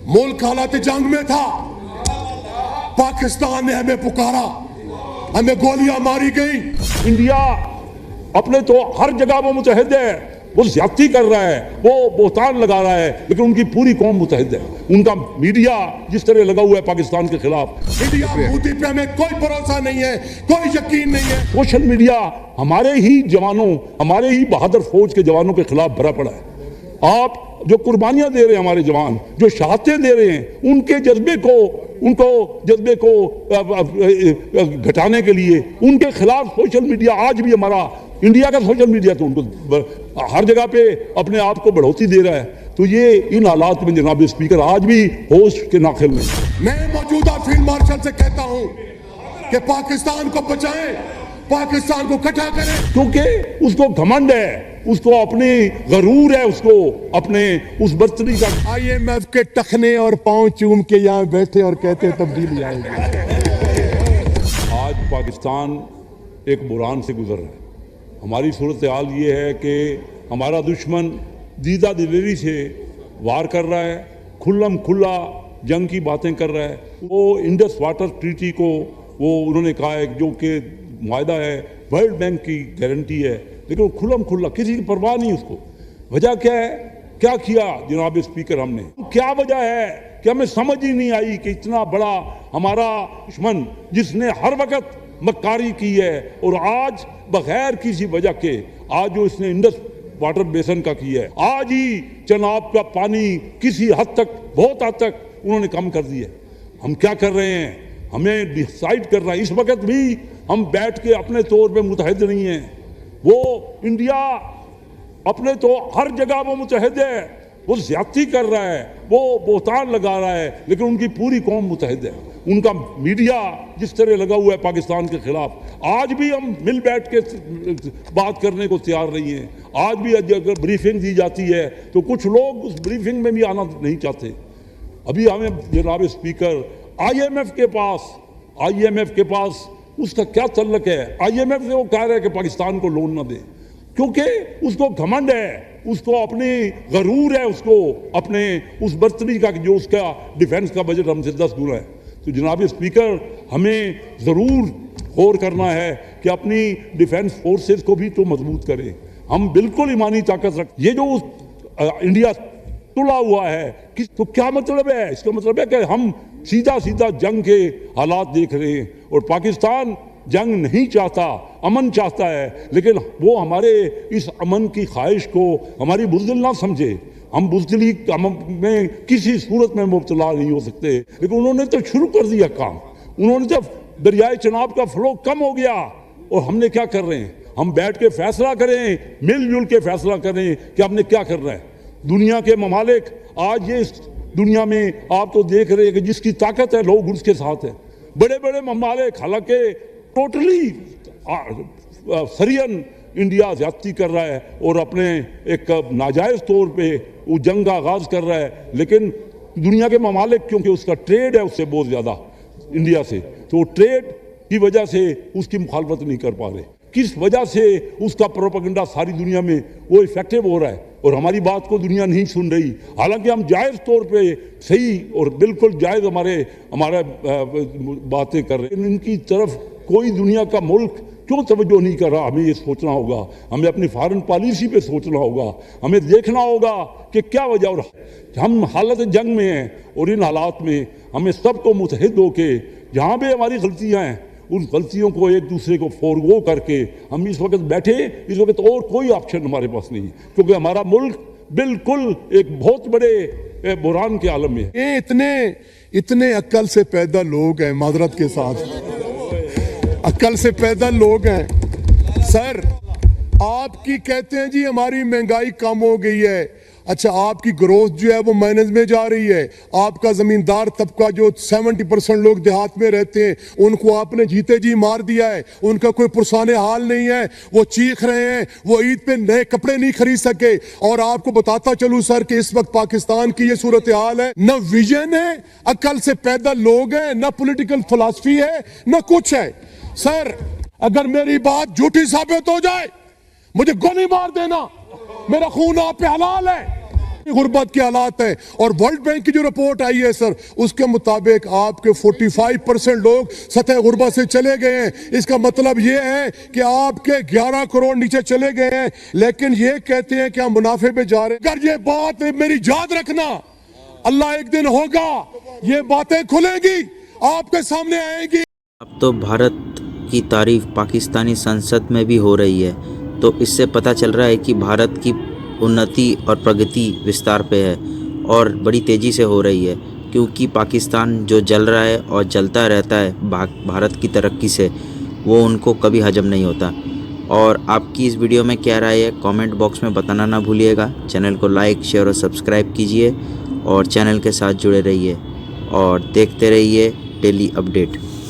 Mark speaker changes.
Speaker 1: मुल्क हालात जंग में था, पाकिस्तान ने हमें पुकारा, हमें गोलियां मारी गई।
Speaker 2: इंडिया अपने तो हर जगह वो मुतहद है, वो ज्यादती कर रहा है, वो बोहतान लगा रहा है, लेकिन उनकी पूरी कौम मुतहद है। उनका मीडिया जिस तरह लगा हुआ है पाकिस्तान के खिलाफ,
Speaker 1: इंडिया मोदी पे हमें कोई भरोसा नहीं है, कोई यकीन नहीं है।
Speaker 2: सोशल मीडिया हमारे ही जवानों, हमारे ही बहादुर फौज के जवानों के खिलाफ भरा पड़ा है। आप जो कुर्बानियां दे रहे हैं, हमारे जवान जो शहादतें दे रहे हैं, उनके जज्बे को घटाने के लिए उनके खिलाफ सोशल मीडिया, आज भी हमारा इंडिया का सोशल मीडिया तो उनको हर जगह पे अपने आप को बढ़ोतरी दे रहा है। तो ये इन हालात में जनाब स्पीकर आज भी होश के नाखिल में।
Speaker 1: मैं मौजूदा फील्ड मार्शल से कहता हूं कि पाकिस्तान को बचाएं, पाकिस्तान को इकट्ठा करें,
Speaker 2: क्योंकि उसको घमंड है, उसको अपनी गरूर है, उसको अपने उस बर्तरी का।
Speaker 1: IMF के टखने और पांव चूम के यहाँ बैठे और कहते तब्दीली आएगी।
Speaker 2: आज पाकिस्तान एक बुरान से गुजर रहा है। हमारी सूरत हाल ये है कि हमारा दुश्मन दीदा दिलेरी से वार कर रहा है, खुल्लम खुल्ला जंग की बातें कर रहा है। वो इंडस वाटर ट्रीटी को वो उन्होंने कहा है जो कि मुआहदा है, वर्ल्ड बैंक की गारंटी है, लेकिन वो खुल्लम खुल्ला किसी की परवाह नहीं उसको। वजह क्या है? क्या किया जनाब स्पीकर हमने? क्या वजह है कि हमें समझ ही नहीं आई कि इतना बड़ा हमारा दुश्मन जिसने हर वक्त मक्कारी की है और आज बगैर किसी वजह के आज जो इसने इंडस वाटर बेसन का किया है, आज ही चनाब का पानी किसी हद तक, बहुत हद तक उन्होंने कम कर दिया। हम क्या कर रहे हैं? हमें डिसाइड करना। इस वक्त भी हम बैठ के अपने तौर पे मुतहद नहीं हैं। वो इंडिया अपने तो हर जगह वो मुतहद है, वो ज्यादती कर रहा है, वो बोहतान लगा रहा है, लेकिन उनकी पूरी कौम मुतहद है। उनका मीडिया जिस तरह लगा हुआ है पाकिस्तान के खिलाफ, आज भी हम मिल बैठ के बात करने को तैयार नहीं हैं। आज भी अगर ब्रीफिंग दी जाती है तो कुछ लोग उस ब्रीफिंग में भी आना नहीं चाहते। अभी हमें जनाब स्पीकर IMF के पास उसका क्या तल्लक है? IMF से वो कह रहा है कि पाकिस्तान को लोन ना दे, क्योंकि उसको घमंड है, उसको अपनी गरूर है, उसको अपने उस बर्तरी का जो उसका डिफेंस का बजट हमसे 10 गुना है। तो जनाब स्पीकर हमें ज़रूर गौर करना है कि अपनी डिफेंस फोर्सेस को भी तो मजबूत करें। हम बिल्कुल ईमानी ताकत रख, ये जो इंडिया तुला हुआ है तो क्या मतलब है? इसका मतलब है कि हम सीधा जंग के हालात देख रहे हैं और पाकिस्तान जंग नहीं चाहता, अमन चाहता है, लेकिन वो हमारे इस अमन की ख्वाहिश को हमारी बुज़दिल ना समझे। हम बुज़दिली में किसी सूरत में मुब्तला नहीं हो सकते, लेकिन उन्होंने तो शुरू कर दिया काम। उन्होंने जब दरियाए चनाब का फ्लो कम हो गया और हमने क्या कर रहे हैं? हम बैठ के फैसला करें, मिलजुल के फैसला करें कि हमने क्या करना है। दुनिया के ममालिक आज ये इस दुनिया में आप तो देख रहे हैं कि जिसकी ताकत है लोग उसके साथ है। बड़े बड़े ममालिक, हालांकि टोटली सरियन इंडिया ज्यादती कर रहा है और अपने एक नाजायज़ तौर पे वो जंग का आगाज़ कर रहा है, लेकिन दुनिया के ममालिक क्योंकि उसका ट्रेड है उससे बहुत ज़्यादा इंडिया से, तो ट्रेड की वजह से उसकी मुखालफत नहीं कर पा रहे। किस वजह से उसका प्रोपेगेंडा सारी दुनिया में वो इफेक्टिव हो रहा है और हमारी बात को दुनिया नहीं सुन रही। हालांकि हम जायज़ तौर पे सही और बिल्कुल जायज़ हमारा बातें कर रहे हैं, इनकी तरफ कोई दुनिया का मुल्क क्यों तवज्जो नहीं कर रहा? हमें ये सोचना होगा, हमें अपनी फॉरेन पॉलिसी पे सोचना होगा, हमें देखना होगा कि क्या वजह। और हम हालत जंग में हैं और इन हालात में हमें सबको मुतहद होके जहाँ भी हमारी गलतियाँ हैं उन गलतियों को एक दूसरे को फोरगो करके हम इस वक्त बैठे, इस वक्त और कोई ऑप्शन हमारे पास नहीं है, क्योंकि हमारा मुल्क बिल्कुल एक बहुत बड़े बुरान के आलम में है।
Speaker 1: ये इतने अक्ल से पैदा लोग हैं, माजरत के साथ अक्ल से पैदा लोग हैं। सर आपकी कहते हैं जी हमारी महंगाई कम हो गई है, अच्छा आपकी ग्रोथ जो है वो माइनस में जा रही है। आपका जमींदार तबका जो 70% लोग देहात में रहते हैं उनको आपने जीते जी मार दिया है, उनका कोई पुरसाने हाल नहीं है, वो चीख रहे हैं, वो ईद पे नए कपड़े नहीं खरीद सके। और आपको बताता चलूं सर कि इस वक्त पाकिस्तान की ये सूरत हाल है, न विजन है, अकल से पैदा लोग हैं, न पॉलिटिकल फिलॉसफी है, न कुछ है। सर अगर मेरी बात झूठी साबित हो जाए मुझे गोली मार देना, मेरा खून आप पे हलाल है, गुर्बत के हालात हैं। और वर्ल्ड बैंक की जो रिपोर्ट आई है सर, उसके मुताबिक आपके 45% लोग सतह गुर्बत से चले गए हैं। इसका मतलब ये है कि आपके 11 करोड़ नीचे चले गए हैं, लेकिन ये कहते हैं कि हम मुनाफे पे जा रहे हैं। अगर ये बात मेरी याद रखना, अल्लाह एक दिन होगा, ये बातें खुलेंगी, आपके सामने आएंगी।
Speaker 3: अब तो भारत की तारीफ पाकिस्तानी संसद में भी हो रही है, तो इससे पता चल रहा है कि भारत की उन्नति और प्रगति विस्तार पे है और बड़ी तेज़ी से हो रही है, क्योंकि पाकिस्तान जो जल रहा है और जलता रहता है भारत की तरक्की से, वो उनको कभी हजम नहीं होता। और आपकी इस वीडियो में क्या राय है, कमेंट बॉक्स में बताना ना भूलिएगा। चैनल को लाइक, शेयर और सब्सक्राइब कीजिए और चैनल के साथ जुड़े रहिए और देखते रहिए डेली अपडेट।